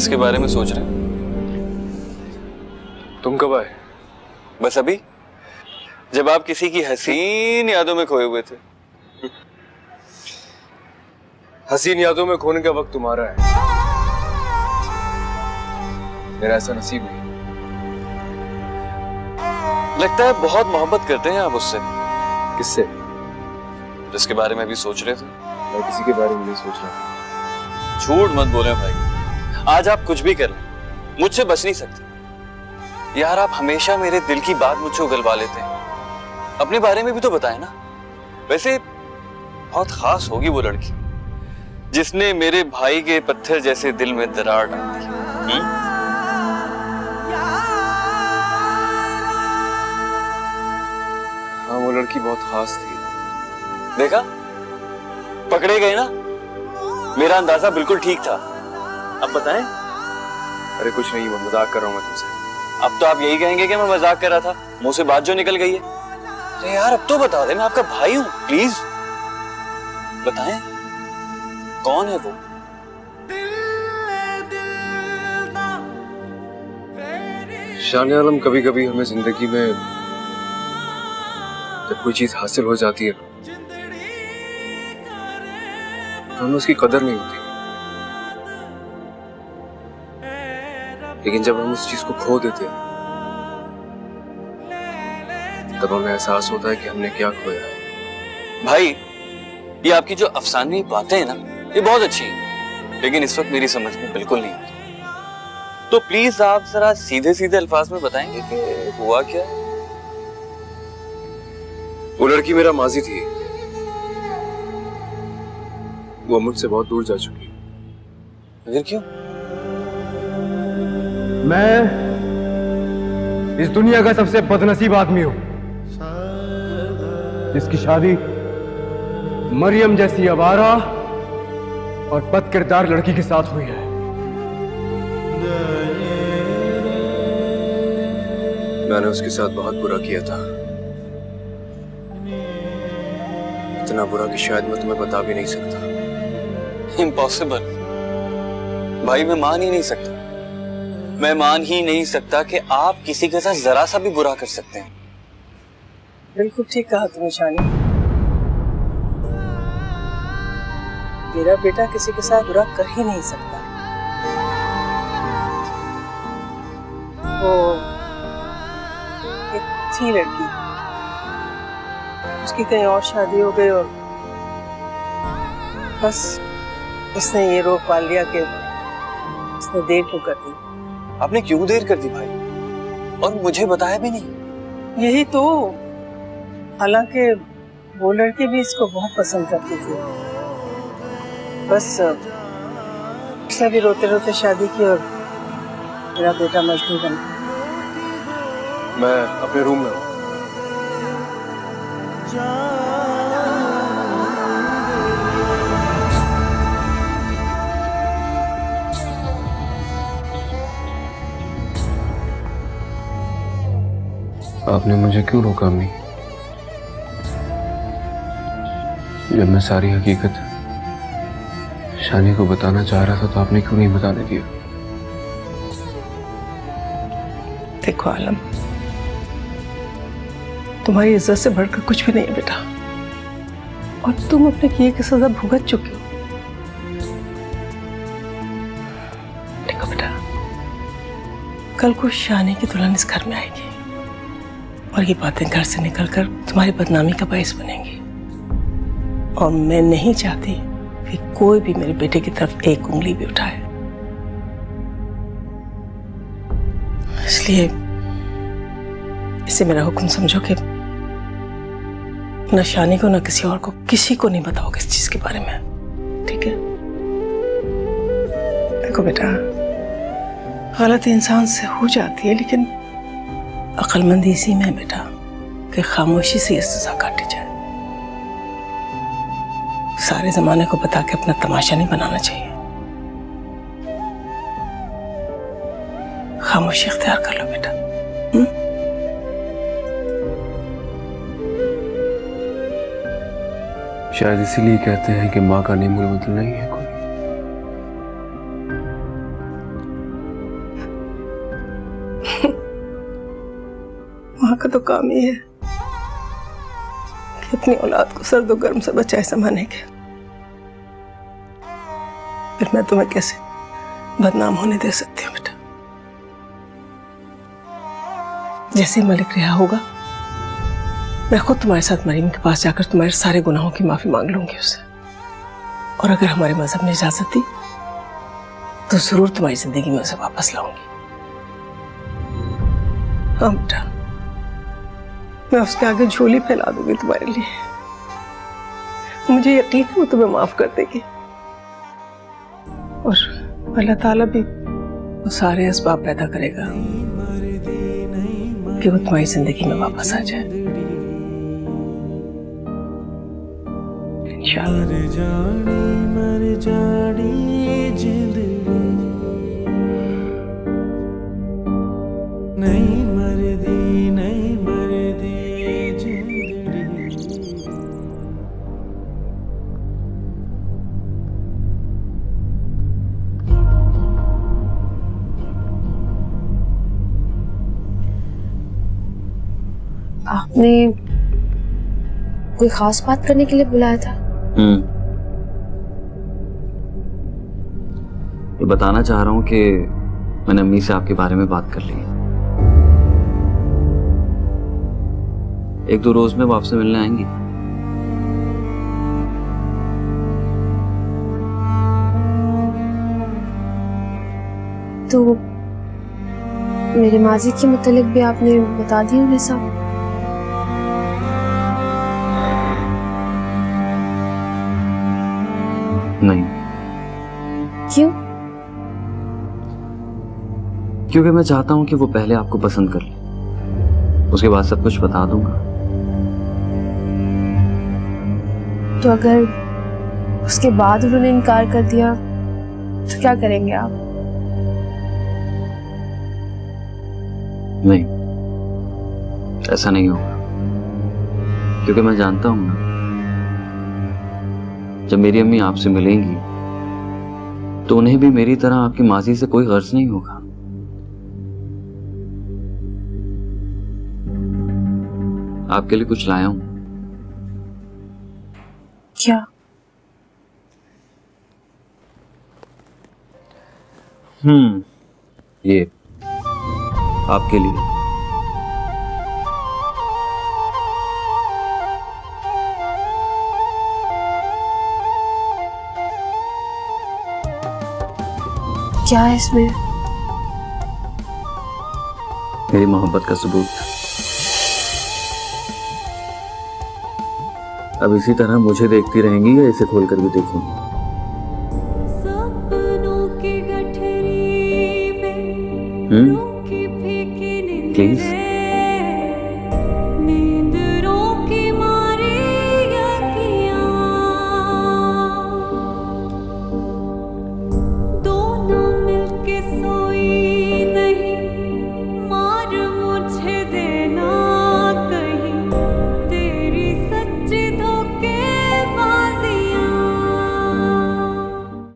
किसके बारे में सोच रहे हैं? तुम कब आए? बस अभी, जब आप किसी की हसीन यादों में खोए हुए थे। हसीन यादों में खोने का वक्त तुम्हारा है, मेरा ऐसा नसीब नहीं। लगता है बहुत मोहब्बत करते हैं आप उससे। किससे? जिसके बारे में अभी सोच रहे थे। मैं किसी के बारे में नहीं सोच रहा था। झूठ मत बोले भाई, आज आप कुछ भी कर लें, मुझसे बच नहीं सकते। यार आप हमेशा मेरे दिल की बात मुझसे उगलवा लेते हैं। अपने बारे में भी तो बताएं ना। वैसे बहुत खास होगी वो लड़की जिसने मेरे भाई के पत्थर जैसे दिल में दरार डाल दी। हाँ, वो लड़की बहुत खास थी। देखा, पकड़े गए ना। मेरा अंदाजा बिल्कुल ठीक था। अब बताएं। अरे कुछ नहीं, मैं मजाक कर रहा हूँ मैं तुमसे। अब तो आप यही कहेंगे कि मैं मजाक कर रहा था, मुंह से बात जो निकल गई है। अरे यार अब तो बता दे, मैं आपका भाई हूं, प्लीज बताएं कौन है वो। शान आलम, कभी कभी हमें जिंदगी में जब कोई चीज हासिल हो जाती है तो हमें उसकी कदर नहीं होती, लेकिन जब हम उस चीज को खो देते हैं तब हमें एहसास होता है कि हमने क्या खोया है। भाई ये आपकी जो अफसानी बातें हैं ना, ये बहुत अच्छी हैं, लेकिन इस वक्त मेरी समझ में बिल्कुल नहीं आती। तो प्लीज आप जरा सीधे सीधे अल्फाज में बताएंगे कि हुआ क्या है। वो लड़की मेरा माजी थी, वो मुझसे बहुत दूर जा चुकी है। फिर क्यों? मैं इस दुनिया का सबसे बदनसीब आदमी हूं जिसकी शादी मरियम जैसी आवारा और बदकिरदार लड़की के साथ हुई है। मैंने उसके साथ बहुत बुरा किया था, इतना बुरा कि शायद मैं तुम्हें बता भी नहीं सकता। इम्पॉसिबल भाई, मैं मान ही नहीं सकता। मैं मान ही नहीं सकता कि आप किसी के साथ जरा सा भी बुरा कर सकते हैं। बिल्कुल ठीक कहा तुमने शानी। मेरा बेटा किसी के साथ बुरा कर ही नहीं सकता। वो एक थी लड़की, उसकी कहीं और शादी हो गई और बस उसने ये रोक पाल लिया कि उसने देर क्यों कर दी। आपने क्यों देर कर दी भाई, और मुझे बताया भी नहीं? यही तो, हालांकि वो लड़की भी इसको बहुत पसंद करती थी, बस उसने भी रोते रोते शादी की और मेरा बेटा मजदूर बन गया। मैं अपने रूम में हूँ। आपने मुझे क्यों रोका अम्मी? जब मैं सारी हकीकत शानी को बताना चाह रहा था तो आपने क्यों नहीं बताने दिया? देखो आलम, तुम्हारी इज्जत से बढ़कर कुछ भी नहीं है बेटा, और तुम अपने किए की सजा भुगत चुके हो। देखो बेटा, कल को शानी की दुल्हन इस घर में आएगी और ये बातें घर से निकलकर तुम्हारी बदनामी का बायस बनेंगी, और मैं नहीं चाहती कि कोई भी मेरे बेटे की तरफ एक उंगली भी उठाए। इसलिए इसे मेरा हुक्म समझो कि न शानी को न किसी और को, किसी को नहीं बताओगे इस चीज के बारे में, ठीक है? देखो बेटा, गलती इंसान से हो जाती है, लेकिन अक्लमंदी इसी में है बेटा कि खामोशी से ये सजा काटी जाए। सारे जमाने को बता के अपना तमाशा नहीं बनाना चाहिए। खामोशी इख्तियार कर लो बेटा। शायद इसीलिए कहते हैं कि माँ का नेमुल बदल नहीं है कोई। काम ये है कि अपनी औलाद को सर्द गर्म से बचाए समाने के। फिर मैं तुम्हें कैसे बदनाम होने दे सकती हूँ बेटा? जैसे मलिक रिहा होगा मैं खुद तुम्हारे साथ मरीम के पास जाकर तुम्हारे सारे गुनाहों की माफी मांग लूंगी उससे, और अगर हमारे मजहब ने इजाजत दी तो जरूर तुम्हारी जिंदगी में उसे वापस लाऊंगी। हाँ बेटा, मैं उसके आगे झोली फैला दूंगी तुम्हारे लिए। मुझे यकीन है वो तुम्हें माफ कर देगी, और अल्लाह ताला भी वो सारे असबाब पैदा करेगा कि वो तुम्हारी जिंदगी में वापस आ जाए इंशाअल्लाह। मर जानी जिंदड़ी नहीं मरदी जिंदड़ी। आपने कोई खास बात करने के लिए बुलाया था? ये बताना चाह रहा हूँ कि मैंने अम्मी से आपके बारे में बात कर ली है। 1-2 रोज में वो आपसे मिलने आएंगी। तो मेरे माजी के मुतालिक भी आपने बता दिया उन्हें सब? नहीं। क्यों? क्योंकि मैं चाहता हूं कि वो पहले आपको पसंद कर ले, उसके बाद सब कुछ बता दूंगा। तो अगर उसके बाद उन्होंने इनकार कर दिया तो क्या करेंगे आप? नहीं, ऐसा नहीं होगा, क्योंकि मैं जानता हूं ना, जब मेरी अम्मी आपसे मिलेंगी तो उन्हें भी मेरी तरह आपकी माजी से कोई गर्ज नहीं होगा। आपके लिए कुछ लाया हूं। क्या? ये आपके लिए। क्या है इसमें? मेरी मोहब्बत का सबूत। अब इसी तरह मुझे देखती रहेंगी या इसे खोलकर भी देखेंगी? प्लीज।